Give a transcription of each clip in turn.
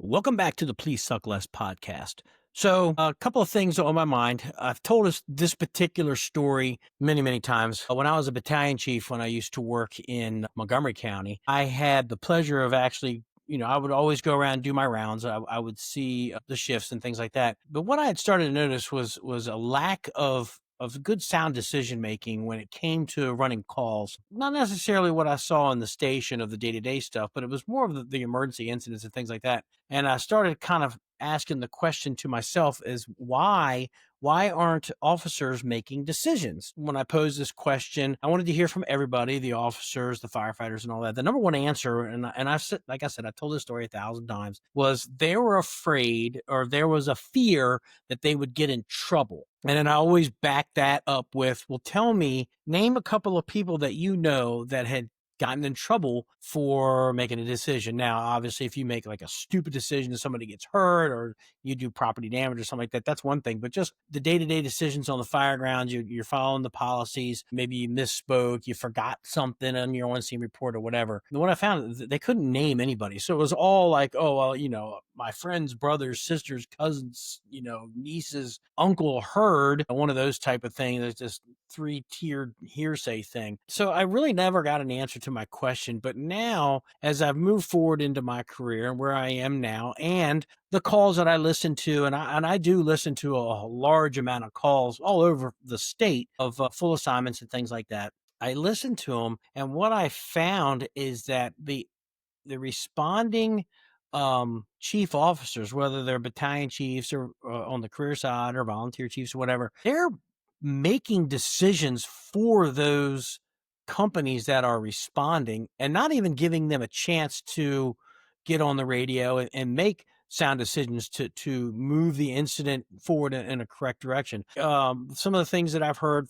Welcome back to the Please Suck Less podcast. So, a couple of things on my mind. I've told us this particular story many, many times. When I was a battalion chief, when I used to work in Montgomery County, I had the pleasure of actually, I would always go around and do my rounds. I would see the shifts and things like that. But what I had started to notice was a lack of good sound decision making when it came to running calls. Not necessarily what I saw in the station of the day to day stuff, but it was more of the emergency incidents and things like that. And I started kind of asking the question to myself is why aren't officers making decisions? When I posed this question, I wanted to hear from everybody, the officers, the firefighters and all that. The number one answer, and I've said, like I said, I told this story 1,000 times, was they were afraid, or there was a fear that they would get in trouble. And then I always back that up with, well, name a couple of people that you know that had gotten in trouble for making a decision. Now, obviously, if you make like a stupid decision and somebody gets hurt or you do property damage or something like that, that's one thing. But just the day-to-day decisions on the fireground, you're following the policies. Maybe you misspoke, you forgot something on your on-scene report or whatever. And what I found, they couldn't name anybody. So it was all like, oh, well, my friend's brothers, sisters, cousins, nieces, uncle heard, one of those type of things. It's just three-tiered hearsay thing. So I really never got an answer to my question. But now, as I've moved forward into my career and where I am now, and the calls that I listen to, and I do listen to a large amount of calls all over the state of full assignments and things like that. I listen to them, and what I found is that the responding chief officers, whether they're battalion chiefs or on the career side or volunteer chiefs or whatever, they're making decisions for those companies that are responding and not even giving them a chance to get on the radio and make sound decisions to move the incident forward in a correct direction. Some of the things that I've heard,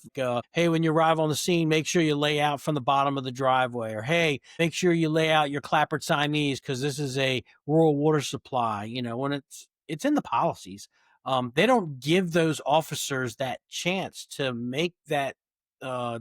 hey, when you arrive on the scene, make sure you lay out from the bottom of the driveway, or hey, make sure you lay out your clapboard signees because this is a rural water supply. When it's in the policies, they don't give those officers that chance to make that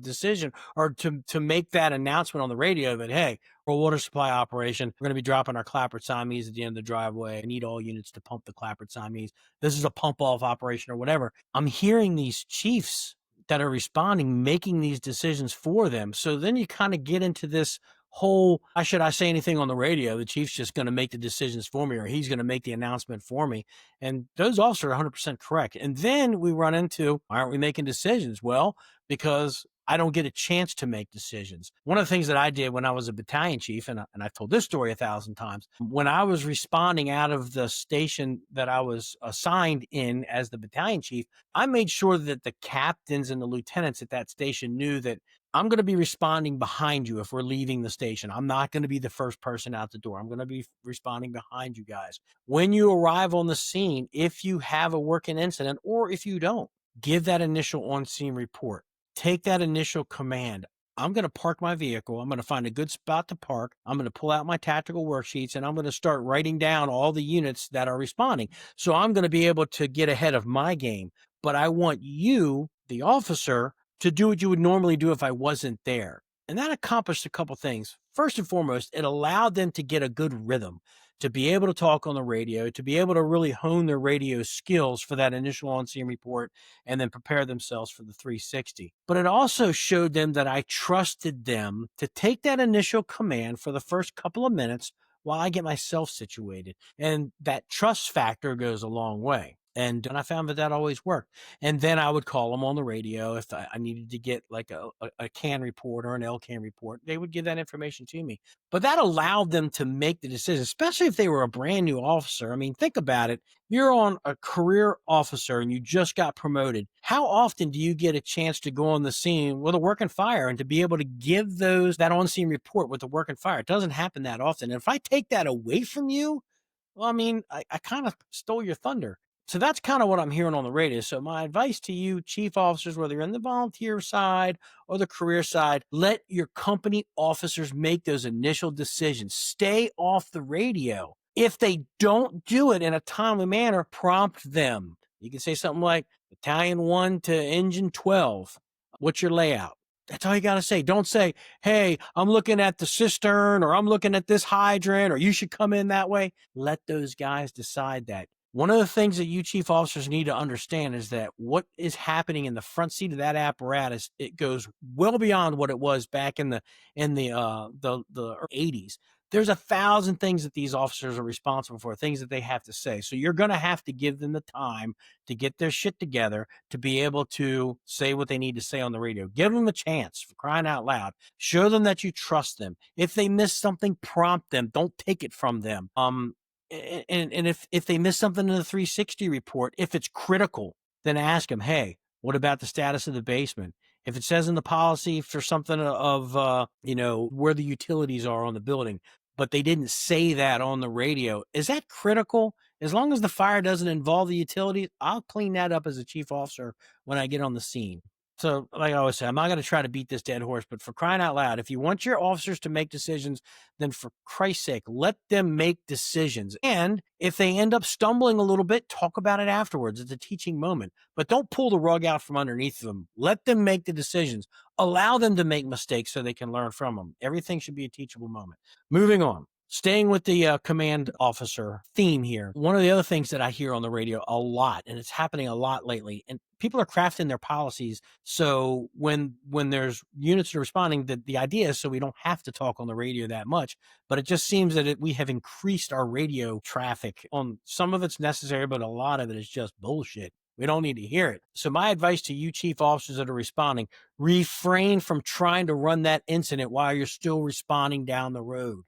decision or to make that announcement on the radio that, hey, for a water supply operation, we're going to be dropping our clapboard signees at the end of the driveway. I need all units to pump the clapboard signees. This is a pump off operation or whatever. I'm hearing these chiefs that are responding making these decisions for them. So then you kind of get into this whole, why should I say anything on the radio? The chief's just going to make the decisions for me, or he's going to make the announcement for me. And those officers are 100% correct. And then we run into, why aren't we making decisions? Well, because I don't get a chance to make decisions. One of the things that I did when I was a battalion chief, and I've told this story 1,000 times, when I was responding out of the station that I was assigned in as the battalion chief, I made sure that the captains and the lieutenants at that station knew that I'm going to be responding behind you if we're leaving the station. I'm not going to be the first person out the door. I'm going to be responding behind you guys. When you arrive on the scene, if you have a working incident or if you don't, give that initial on-scene report. Take that initial command. I'm going to park my vehicle. I'm going to find a good spot to park. I'm going to pull out my tactical worksheets and I'm going to start writing down all the units that are responding. So I'm going to be able to get ahead of my game. But I want you, the officer, to do what you would normally do if I wasn't there. And that accomplished a couple things. First and foremost, it allowed them to get a good rhythm, to be able to talk on the radio, to be able to really hone their radio skills for that initial on-scene report and then prepare themselves for the 360. But it also showed them that I trusted them to take that initial command for the first couple of minutes while I get myself situated. And that trust factor goes a long way. And I found that always worked. And then I would call them on the radio if I needed to get like a CAN report or an LCAN report. They would give that information to me. But that allowed them to make the decision, especially if they were a brand new officer. I mean, think about it. You're on a career officer and you just got promoted. How often do you get a chance to go on the scene with a working fire and to be able to give that on-scene report with the working fire? It doesn't happen that often. And if I take that away from you, well, I mean, I kind of stole your thunder. So that's kind of what I'm hearing on the radio. So my advice to you, chief officers, whether you're in the volunteer side or the career side, let your company officers make those initial decisions. Stay off the radio. If they don't do it in a timely manner, prompt them. You can say something like, Battalion 1 to Engine 12, what's your layout? That's all you got to say. Don't say, hey, I'm looking at the cistern, or I'm looking at this hydrant, or you should come in that way. Let those guys decide that. One of the things that you chief officers need to understand is that what is happening in the front seat of that apparatus, it goes well beyond what it was back in the 80s. There's 1,000 things that these officers are responsible for, things that they have to say. So you're going to have to give them the time to get their shit together to be able to say what they need to say on the radio. Give them a chance, for crying out loud. Show them that you trust them. If they miss something, prompt them. Don't take it from them. And if they miss something in the 360 report, if it's critical, then ask them, hey, what about the status of the basement? If it says in the policy for something of, where the utilities are on the building, but they didn't say that on the radio, is that critical? As long as the fire doesn't involve the utilities, I'll clean that up as a chief officer when I get on the scene. So, like I always say, I'm not going to try to beat this dead horse, but for crying out loud, if you want your officers to make decisions, then for Christ's sake, let them make decisions. And if they end up stumbling a little bit, talk about it afterwards. It's a teaching moment, but don't pull the rug out from underneath them. Let them make the decisions. Allow them to make mistakes so they can learn from them. Everything should be a teachable moment. Moving on. Staying with the command officer theme here, one of the other things that I hear on the radio a lot, and it's happening a lot lately, and people are crafting their policies so when there's units that are responding, the idea is so we don't have to talk on the radio that much, but it just seems that we have increased our radio traffic. On some of it's necessary, but a lot of it is just bullshit. We don't need to hear it. So my advice to you chief officers that are responding, refrain from trying to run that incident while you're still responding down the road.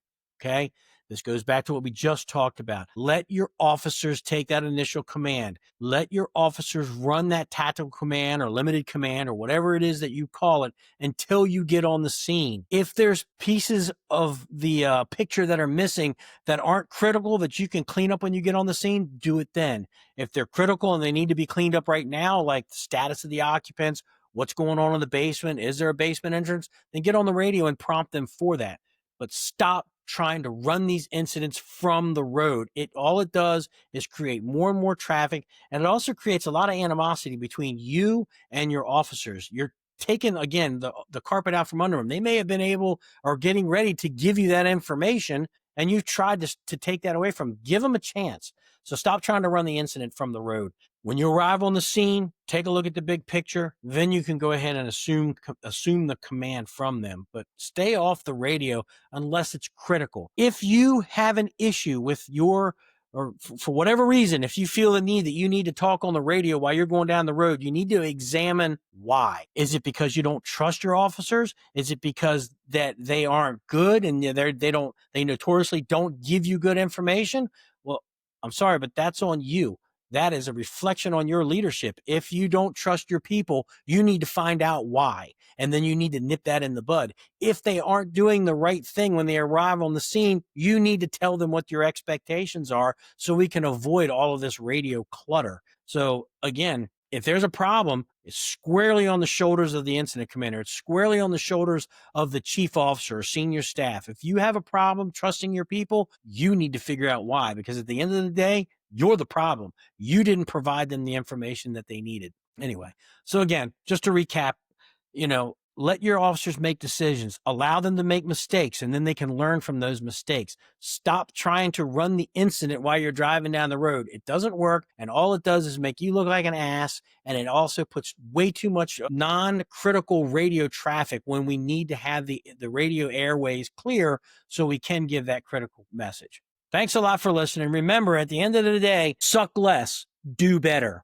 Okay. This goes back to what we just talked about. Let your officers take that initial command. Let your officers run that tactical command or limited command or whatever it is that you call it until you get on the scene. If there's pieces of the picture that are missing that aren't critical that you can clean up when you get on the scene, do it then. If they're critical and they need to be cleaned up right now, like the status of the occupants, what's going on in the basement, is there a basement entrance, then get on the radio and prompt them for that. But stop trying to run these incidents from the road. All it does is create more and more traffic, and it also creates a lot of animosity between you and your officers. You're taking, again, the carpet out from under them. They may have been able or getting ready to give you that information, and you've tried to take that away from them. Give them a chance. So stop trying to run the incident from the road. When you arrive on the scene, take a look at the big picture. Then you can go ahead and assume the command from them. But stay off the radio unless it's critical. If you have an issue with or for whatever reason, if you feel the need that you need to talk on the radio while you're going down the road, you need to examine why. Is it because you don't trust your officers? Is it because that they aren't good and they notoriously don't give you good information? Well, I'm sorry, but that's on you. That is a reflection on your leadership. If you don't trust your people, you need to find out why. And then you need to nip that in the bud. If they aren't doing the right thing when they arrive on the scene, you need to tell them what your expectations are so we can avoid all of this radio clutter. So again, if there's a problem, it's squarely on the shoulders of the incident commander. It's squarely on the shoulders of the chief officer or senior staff. If you have a problem trusting your people, you need to figure out why, because at the end of the day, you're the problem. You didn't provide them the information that they needed. Anyway, so again, just to recap, let your officers make decisions, allow them to make mistakes, and then they can learn from those mistakes. Stop trying to run the incident while you're driving down the road. It doesn't work, and all it does is make you look like an ass, and it also puts way too much non-critical radio traffic when we need to have the radio airways clear so we can give that critical message. Thanks a lot for listening. Remember, at the end of the day, suck less, do better.